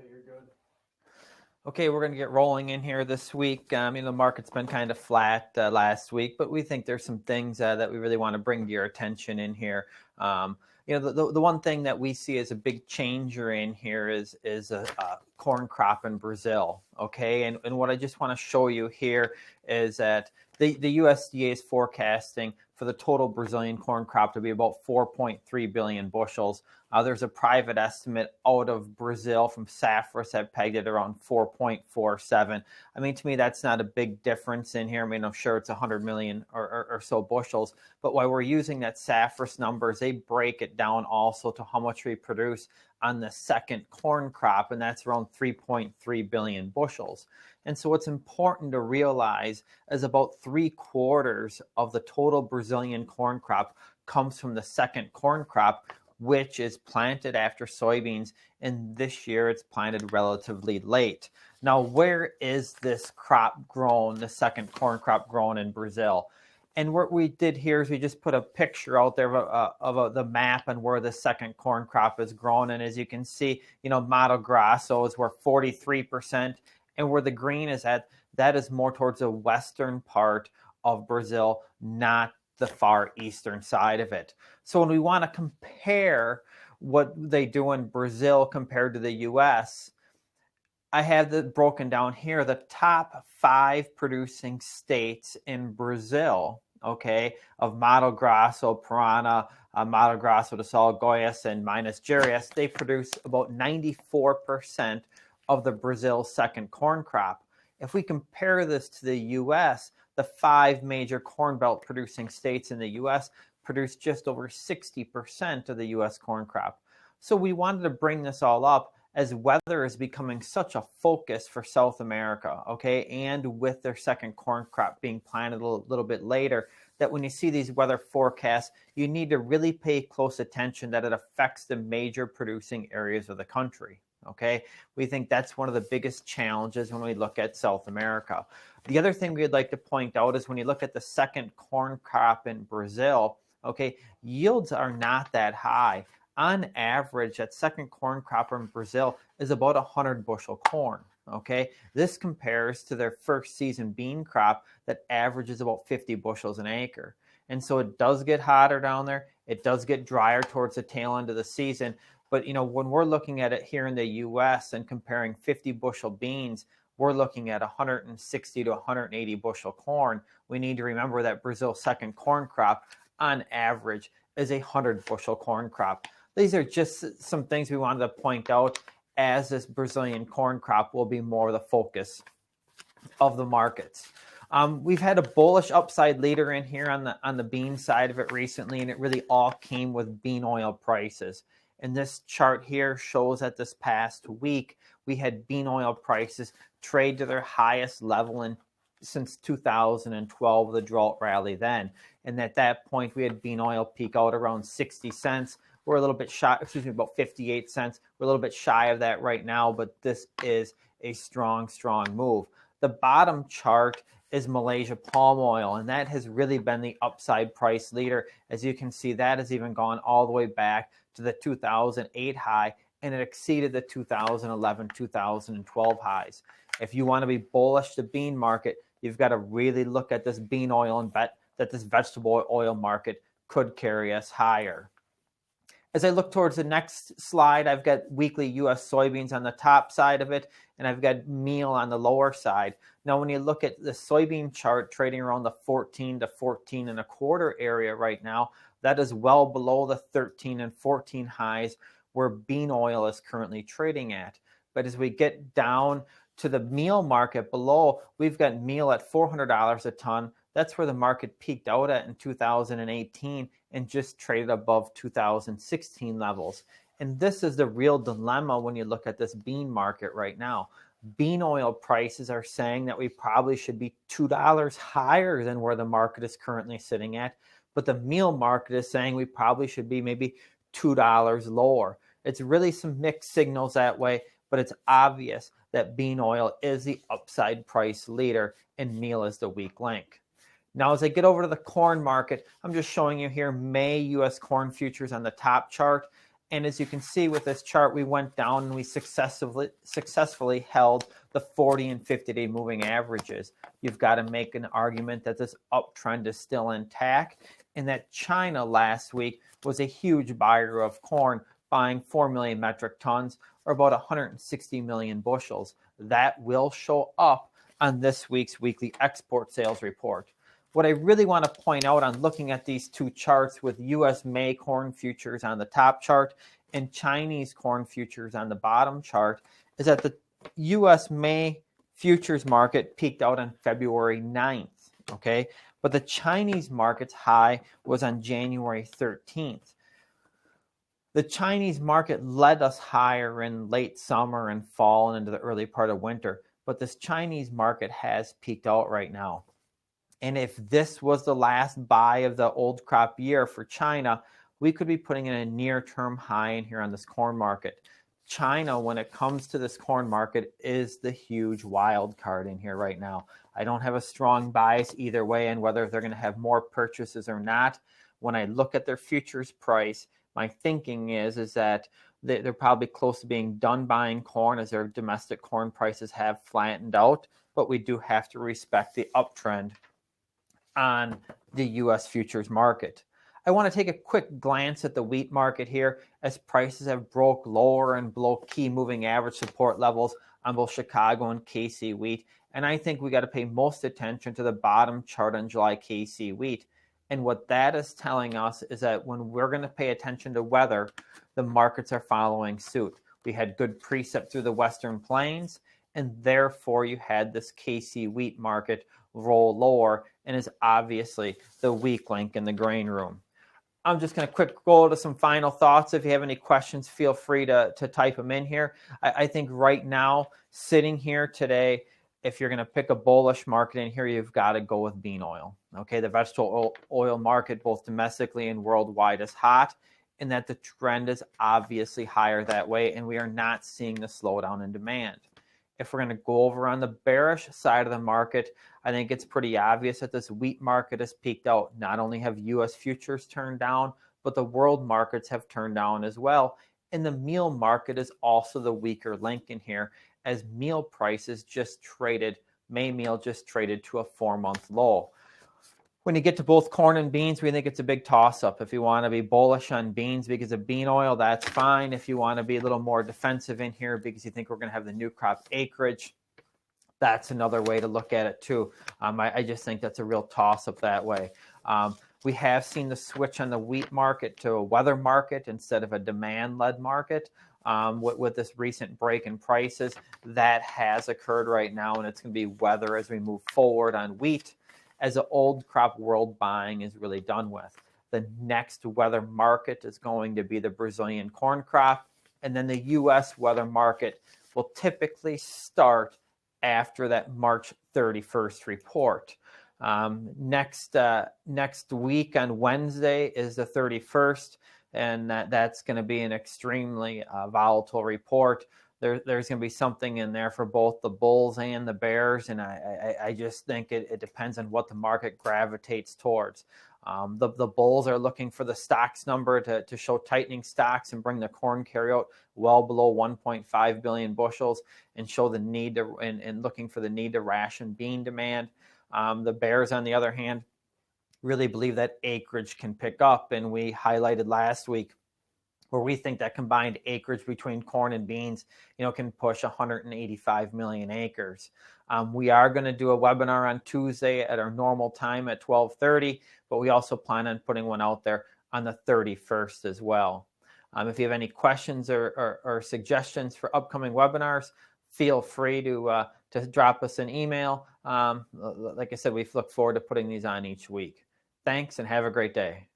Okay, you're good. Okay, we're going to get rolling in here this week. The market's been kind of flat last week, but we think there's some things that we really want to bring to your attention in here. The one thing that we see as a big changer in here is a corn crop in Brazil. Okay, and what I just want to show you here is that the USDA is forecasting for the total Brazilian corn crop to be about 4.3 billion bushels. There's a private estimate out of Brazil from Safrinha that pegged it around 4.47. I mean, to me, that's not a big difference in here. I mean, I'm sure it's 100 million or so bushels, but while we're using that Safrinha numbers, they break it down also to how much we produce on the second corn crop, and that's around 3.3 billion bushels. And so what's important to realize is about 3/4 of the total Brazilian corn crop comes from the second corn crop, which is planted after soybeans, and this year it's planted relatively late. Now, where is this crop grown, the second corn crop grown in Brazil? And what we did here is we just put a picture out there of the map and where the second corn crop is grown. And as you can see, Mato Grosso is where 43%, and where the green is at, that is more towards the western part of Brazil, not the far eastern side of it. So when we want to compare what they do in Brazil compared to the US, I have it broken down here, the top 5 producing states in Brazil, okay, of Mato Grosso, Paraná, Mato Grosso do Sul, Goiás, and Minas Gerais, they produce about 94% of the Brazil's second corn crop. If we compare this to the US, the 5 major corn belt producing states in the US produce just over 60% of the US corn crop. So we wanted to bring this all up as weather is becoming such a focus for South America, okay, and with their second corn crop being planted a little bit later, that when you see these weather forecasts, you need to really pay close attention that it affects the major producing areas of the country, okay? We think that's one of the biggest challenges when we look at South America. The other thing we'd like to point out is when you look at the second corn crop in Brazil, okay, yields are not that high. On average, that second corn crop in Brazil is about 100 bushel corn, okay? This compares to their first season bean crop that averages about 50 bushels an acre. And so it does get hotter down there. It does get drier towards the tail end of the season. But, when we're looking at it here in the U.S. and comparing 50 bushel beans, we're looking at 160 to 180 bushel corn. We need to remember that Brazil's second corn crop, on average, is a 100 bushel corn crop. These are just some things we wanted to point out, as this Brazilian corn crop will be more the focus of the markets. We've had a bullish upside leader in here on the bean side of it recently, and it really all came with bean oil prices. And this chart here shows that this past week, we had bean oil prices trade to their highest level since 2012, the drought rally then. And at that point, we had bean oil peak out around 60 cents. We're a little bit shy, about 58 cents. We're a little bit shy of that right now, but this is a strong, strong move. The bottom chart is Malaysia palm oil, and that has really been the upside price leader. As you can see, that has even gone all the way back to the 2008 high, and it exceeded the 2011, 2012 highs. If you want to be bullish the bean market, you've got to really look at this bean oil and bet that this vegetable oil market could carry us higher. As I look towards the next slide, I've got weekly U.S. soybeans on the top side of it, and I've got meal on the lower side. Now, when you look at the soybean chart trading around the 14 to 14 and a quarter area right now, that is well below the 13 and 14 highs where bean oil is currently trading at. But as we get down to the meal market below, we've got meal at $400 a ton. That's where the market peaked out at in 2018 and just traded above 2016 levels. And this is the real dilemma when you look at this bean market right now. Bean oil prices are saying that we probably should be $2 higher than where the market is currently sitting at, but the meal market is saying we probably should be maybe $2 lower. It's really some mixed signals that way, but it's obvious that bean oil is the upside price leader and meal is the weak link. Now, as I get over to the corn market, I'm just showing you here May U.S. corn futures on the top chart. And as you can see with this chart, we went down and we successfully held the 40 and 50-day moving averages. You've got to make an argument that this uptrend is still intact, and that China last week was a huge buyer of corn, buying 4 million metric tons, or about 160 million bushels. That will show up on this week's weekly export sales report. What I really want to point out on looking at these two charts with U.S. May corn futures on the top chart and Chinese corn futures on the bottom chart is that the U.S. May futures market peaked out on February 9th, okay? But the Chinese market's high was on January 13th. The Chinese market led us higher in late summer and fall and into the early part of winter, but this Chinese market has peaked out right now. And if this was the last buy of the old crop year for China, we could be putting in a near-term high in here on this corn market. China, when it comes to this corn market, is the huge wild card in here right now. I don't have a strong bias either way on whether they're going to have more purchases or not. When I look at their futures price, my thinking is that they're probably close to being done buying corn as their domestic corn prices have flattened out, but we do have to respect the uptrend on the U.S. futures market. I want to take a quick glance at the wheat market here as prices have broke lower and below key moving average support levels on both Chicago and KC wheat. And I think we got to pay most attention to the bottom chart on July KC wheat. And what that is telling us is that when we're going to pay attention to weather, the markets are following suit. We had good precip through the Western Plains, and therefore you had this KC wheat market roll lower and is obviously the weak link in the grain room. I'm just going to quick go to some final thoughts. If you have any questions, feel free to type them in here. I think right now, sitting here today, if you're going to pick a bullish market in here, you've got to go with bean oil. Okay, the vegetable oil market, both domestically and worldwide, is hot, and that the trend is obviously higher that way, and we are not seeing the slowdown in demand. If we're going to go over on the bearish side of the market, I think it's pretty obvious that this wheat market has peaked out. Not only have U.S. futures turned down, but the world markets have turned down as well. And the meal market is also the weaker link in here, as meal prices just traded, May meal just traded to a 4-month low. When you get to both corn and beans, we think it's a big toss-up. If you want to be bullish on beans because of bean oil, that's fine. If you want to be a little more defensive in here because you think we're going to have the new crop acreage, that's another way to look at it too. I just think that's a real toss-up that way. We have seen the switch on the wheat market to a weather market instead of a demand-led market. With this recent break in prices, that has occurred right now, and it's going to be weather as we move forward on wheat, as the old crop world buying is really done with. The next weather market is going to be the Brazilian corn crop, and then the U.S. weather market will typically start after that March 31st report. Next week on Wednesday is the 31st, and that's going to be an extremely volatile report. There's going to be something in there for both the bulls and the bears, and I just think it depends on what the market gravitates towards. The bulls are looking for the stocks number to show tightening stocks and bring the corn carryout well below 1.5 billion bushels and show the need to and looking for the need to ration bean demand. The bears, on the other hand, really believe that acreage can pick up, and we highlighted last week where we think that combined acreage between corn and beans, can push 185 million acres. We are going to do a webinar on Tuesday at our normal time at 12:30, but we also plan on putting one out there on the 31st as well. If you have any questions or suggestions for upcoming webinars, feel free to drop us an email. Like I said, we look forward to putting these on each week. Thanks, and have a great day.